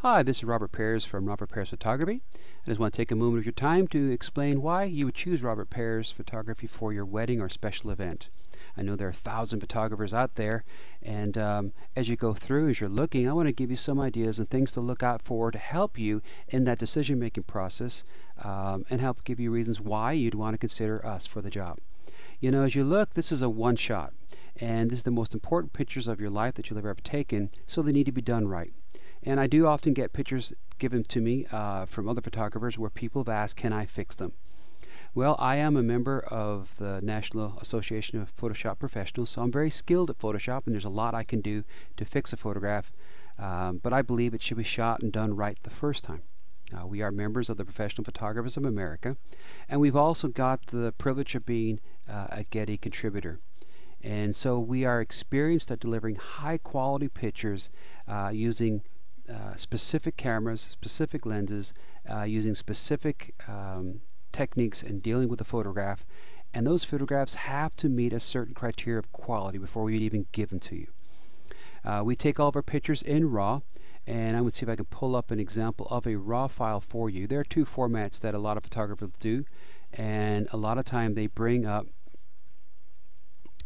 Hi, this is Robert Pears from Robert Pears Photography. I just want to take a moment of your time to explain why you would choose Robert Pears Photography for your wedding or special event. I know there are 1,000 photographers out there, and as you go through, as you're looking, I want to give you some ideas and things to look out for to help you in that decision-making process and help give you reasons why you'd want to consider us for the job. You know, as you look, this is a one shot, and this is the most important pictures of your life that you'll ever have taken, so they need to be done right. And I do often get pictures given to me from other photographers where people have asked, can I fix them? Well, I am a member of the National Association of Photoshop Professionals, so I'm very skilled at Photoshop, and there's a lot I can do to fix a photograph, but I believe it should be shot and done right the first time. We are members of the Professional Photographers of America, and we've also got the privilege of being a Getty contributor. And so we are experienced at delivering high quality pictures using specific cameras, specific lenses, using specific techniques in dealing with the photograph, and those photographs have to meet a certain criteria of quality before we even give them to you. We take all of our pictures in RAW, and I would see if I can pull up an example of a RAW file for you. There are two formats that a lot of photographers do, and a lot of time they bring up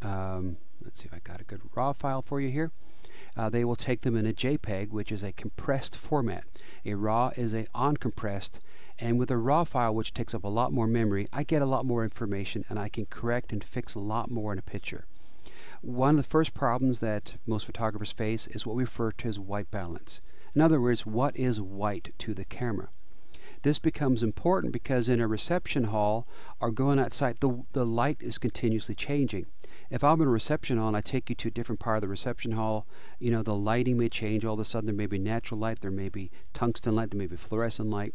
let's see if I got a good RAW file for you here. They will take them in a JPEG, which is a compressed format. A RAW is a uncompressed, and with a RAW file, which takes up a lot more memory, I get a lot more information and I can correct and fix a lot more in a picture. One of the first problems that most photographers face is what we refer to as white balance. In other words, what is white to the camera? This becomes important because in a reception hall or going outside, the light is continuously changing. If I'm in a reception hall and I take you to a different part of the reception hall, you know, the lighting may change. All of a sudden there may be natural light, there may be tungsten light, there may be fluorescent light.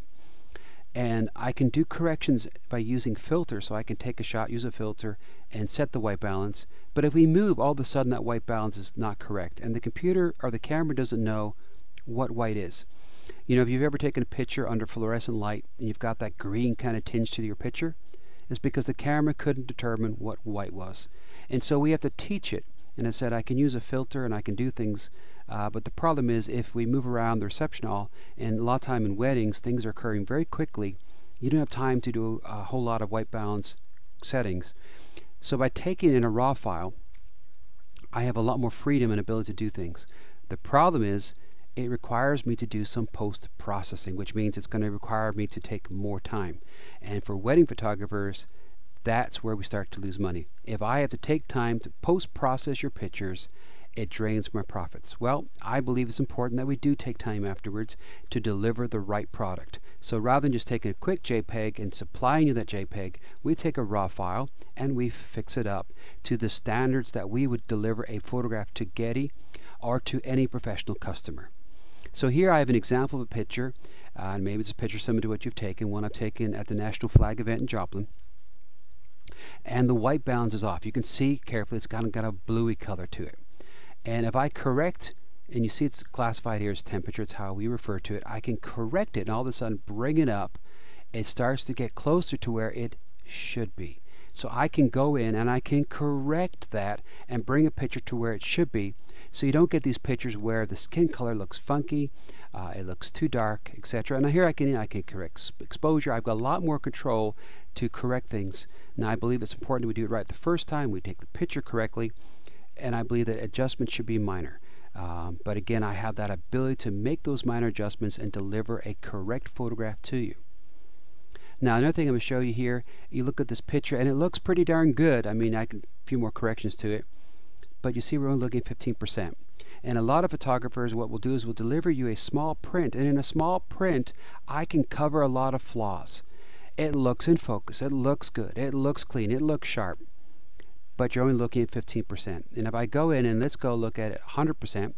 And I can do corrections by using filters, so I can take a shot, use a filter, and set the white balance. But if we move, all of a sudden that white balance is not correct, and the computer or the camera doesn't know what white is. You know, if you've ever taken a picture under fluorescent light and you've got that green kind of tinge to your picture, it's because the camera couldn't determine what white was. And so we have to teach it. And I said I can use a filter and I can do things, but the problem is if we move around the reception hall, and a lot of time in weddings things are occurring very quickly, you don't have time to do a whole lot of white balance settings. So by taking in a RAW file, I have a lot more freedom and ability to do things. The problem is it requires me to do some post-processing, which means it's going to require me to take more time. And for wedding photographers, that's where we start to lose money. If I have to take time to post-process your pictures, it drains my profits. Well, I believe it's important that we do take time afterwards to deliver the right product. So rather than just taking a quick JPEG and supplying you that JPEG, we take a RAW file and we fix it up to the standards that we would deliver a photograph to Getty or to any professional customer. So here I have an example of a picture, and maybe it's a picture similar to what you've taken, one I've taken at the National Flag event in Joplin. And the white balance is off. You can see carefully it's got a bluey color to it. And if I correct, and you see it's classified here as temperature, it's how we refer to it, I can correct it and all of a sudden bring it up. It starts to get closer to where it should be. So I can go in and I can correct that and bring a picture to where it should be. So you don't get these pictures where the skin color looks funky, it looks too dark, etc. And here I can correct exposure. I've got a lot more control to correct things. Now I believe it's important that we do it right the first time. We take the picture correctly, and I believe that adjustments should be minor. But again, I have that ability to make those minor adjustments and deliver a correct photograph to you. Now another thing I'm going to show you here, you look at this picture and it looks pretty darn good. I mean, I can a few more corrections to it. But you see we're only looking at 15%. And a lot of photographers, what we'll do is we'll deliver you a small print. And in a small print, I can cover a lot of flaws. It looks in focus. It looks good. It looks clean. It looks sharp. But you're only looking at 15%. And if I go in and let's go look at it 100%,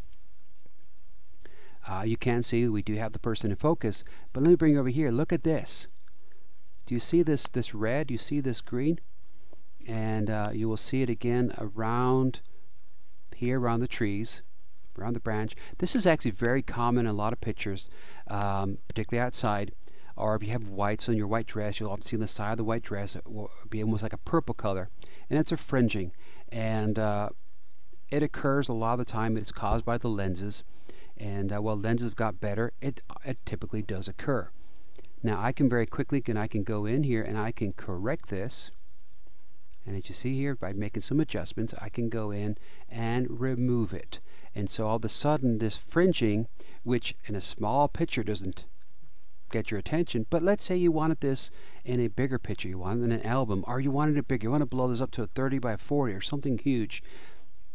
you can see we do have the person in focus. But let me bring you over here. Look at this. Do you see this red? Do you see this green? And you will see it again around here, around the trees, around the branch. This is actually very common in a lot of pictures, particularly outside. Or if you have whites on your white dress, you'll often see on the side of the white dress it will be almost like a purple color, and it's a fringing. And it occurs a lot of the time. It's caused by the lenses. And while lenses have got better, it typically does occur. Now I can very quickly I can go in here and I can correct this. And as you see here, by making some adjustments, I can go in and remove it. And so all of a sudden this fringing, which in a small picture doesn't get your attention, but let's say you wanted this in a bigger picture, you wanted it in an album, or you wanted it bigger, you want to blow this up to a 30 by 40 or something huge,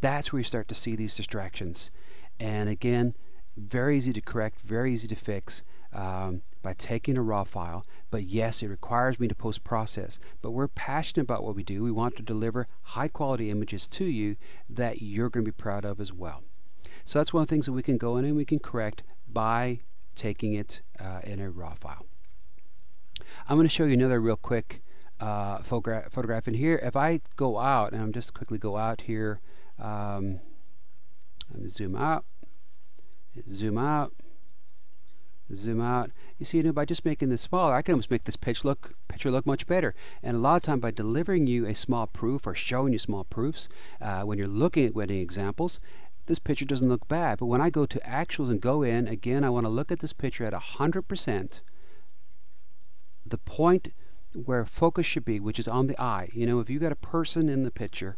that's where you start to see these distractions. And again, very easy to correct, very easy to fix by taking a raw file. But yes, it requires me to post-process, but we're passionate about what we do. We want to deliver high quality images to you that you're going to be proud of as well. So that's one of the things that we can go in and we can correct by taking it in a raw file. I'm going to show you another real quick photograph in here. If I go out, and I'm just quickly go out here, I'm going to zoom out, zoom out, zoom out. You see, by just making this smaller, I can almost make this picture look much better. And a lot of time by delivering you a small proof or showing you small proofs, when you're looking at wedding examples, this picture doesn't look bad. But when I go to actuals and go in, again, I want to look at this picture at 100%. The point where focus should be, which is on the eye. You know, if you got a person in the picture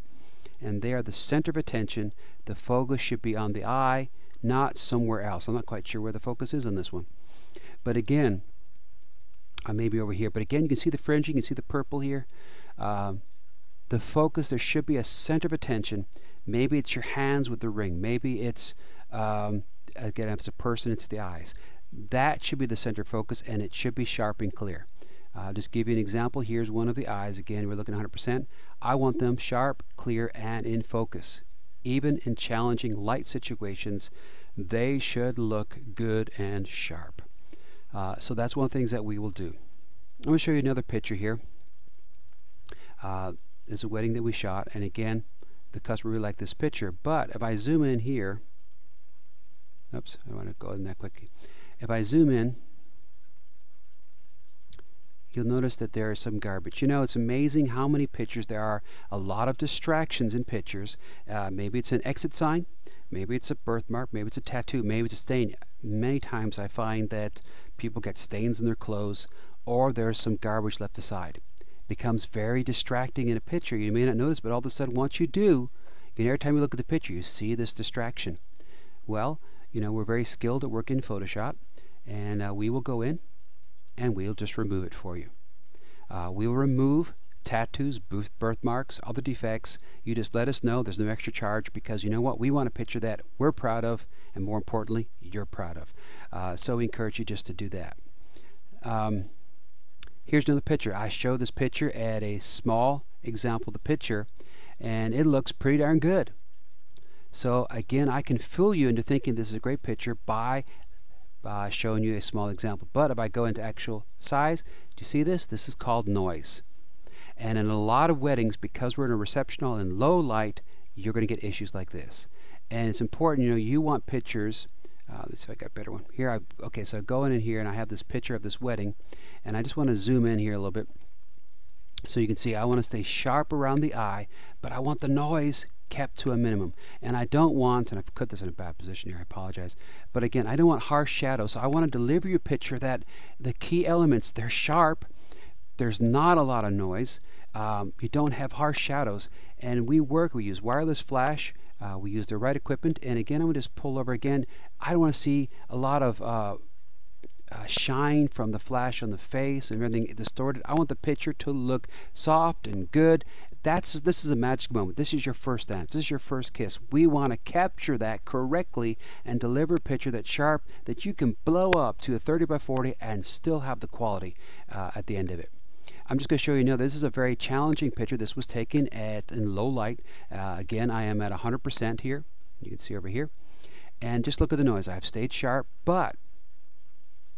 and they are the center of attention, the focus should be on the eye, not somewhere else. I'm not quite sure where the focus is on this one. But again, I may be over here. But again, you can see the fringe, you can see the purple here. The focus, there should be a center of attention. Maybe it's your hands with the ring. Maybe it's, again, if it's a person, it's the eyes. That should be the center focus, and it should be sharp and clear. I'll just give you an example. Here's one of the eyes. Again, we're looking at 100%. I want them sharp, clear, and in focus. Even in challenging light situations, they should look good and sharp. So that's one of the things that we will do. I'm going to show you another picture here. There's a wedding that we shot, and again, the customer really liked this picture. But if I zoom in here, oops, I want to go in that quickly. If I zoom in, you'll notice that there is some garbage. You know, it's amazing how many pictures there are. A lot of distractions in pictures. Maybe it's an exit sign, maybe it's a birthmark, maybe it's a tattoo, maybe it's a stain. Many times I find that people get stains in their clothes, or there's some garbage left aside. It becomes very distracting in a picture. You may not notice, but all of a sudden once you do, every time you look at the picture, you see this distraction. Well, you know, we're very skilled at working in Photoshop, and we will go in and we'll just remove it for you. We will remove tattoos, birthmarks, other defects. You just let us know. There's no extra charge, because you know what? We want a picture that we're proud of, and more importantly, you're proud of. So we encourage you just to do that. Here's another picture. I show this picture at a small example of the picture, and it looks pretty darn good. So again, I can fool you into thinking this is a great picture by showing you a small example. But if I go into actual size, do you see this? This is called noise. And in a lot of weddings, because we're in a reception hall in low light, you're going to get issues like this. And it's important, you know, you want pictures. Let's see if I got a better one. Here, okay, so I go in here and I have this picture of this wedding, and I just want to zoom in here a little bit so you can see I want to stay sharp around the eye, but I want the noise kept to a minimum. And I don't want, and I've put this in a bad position here, I apologize, but again, I don't want harsh shadows. So I want to deliver you a picture that the key elements, they're sharp, there's not a lot of noise, you don't have harsh shadows, and we use wireless flash, we use the right equipment. And again, I'm going to just pull over again. I don't want to see a lot of shine from the flash on the face and everything distorted. I want the picture to look soft and good. This is a magic moment. This is your first dance. This is your first kiss. We want to capture that correctly and deliver a picture that's sharp, that you can blow up to a 30 by 40 and still have the quality at the end of it. I'm just going to show you now, this is a very challenging picture. This was taken in low light. Again, I am at 100% here. You can see over here. And just look at the noise. I've stayed sharp, but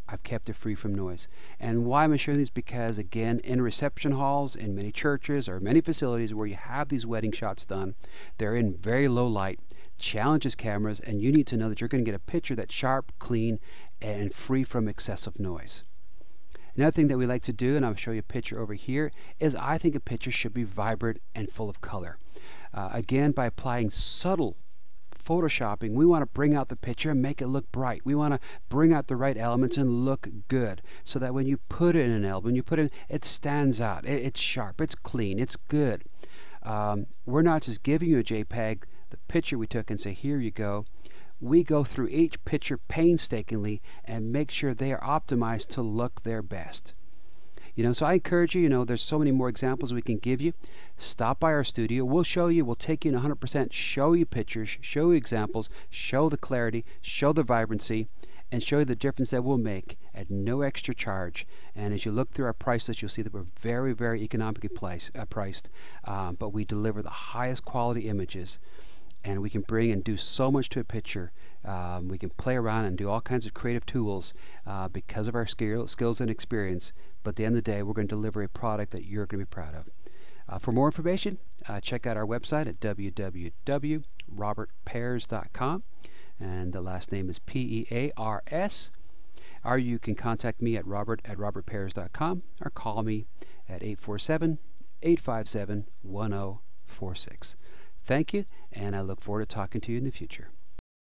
I've kept it free from noise. And why am I showing these? Because again, in reception halls, in many churches, or many facilities where you have these wedding shots done, they're in very low light, challenges cameras, and you need to know that you're going to get a picture that's sharp, clean, and free from excessive noise. Another thing that we like to do, and I'll show you a picture over here, is I think a picture should be vibrant and full of color. Again, by applying subtle photoshopping, we want to bring out the picture and make it look bright. We want to bring out the right elements and look good, so that when you put it in an album, it stands out. It's sharp, it's clean, it's good. We're not just giving you a JPEG, the picture we took, and say, here you go. We go through each picture painstakingly and make sure they are optimized to look their best. So I encourage you, there's so many more examples we can give you. Stop by our studio. We'll show you, we'll take you in 100%, show you pictures, show you examples, show the clarity, show the vibrancy, and show you the difference that we'll make at no extra charge. And as you look through our price list, you'll see that we're very, very economically priced, but we deliver the highest quality images. And we can bring and do so much to a picture. We can play around and do all kinds of creative tools because of our skills and experience. But at the end of the day, we're going to deliver a product that you're going to be proud of. For more information, check out our website at www.robertpears.com. And the last name is Pears. Or you can contact me at robert@robertpears.com or call me at 847-857-1046. Thank you, and I look forward to talking to you in the future.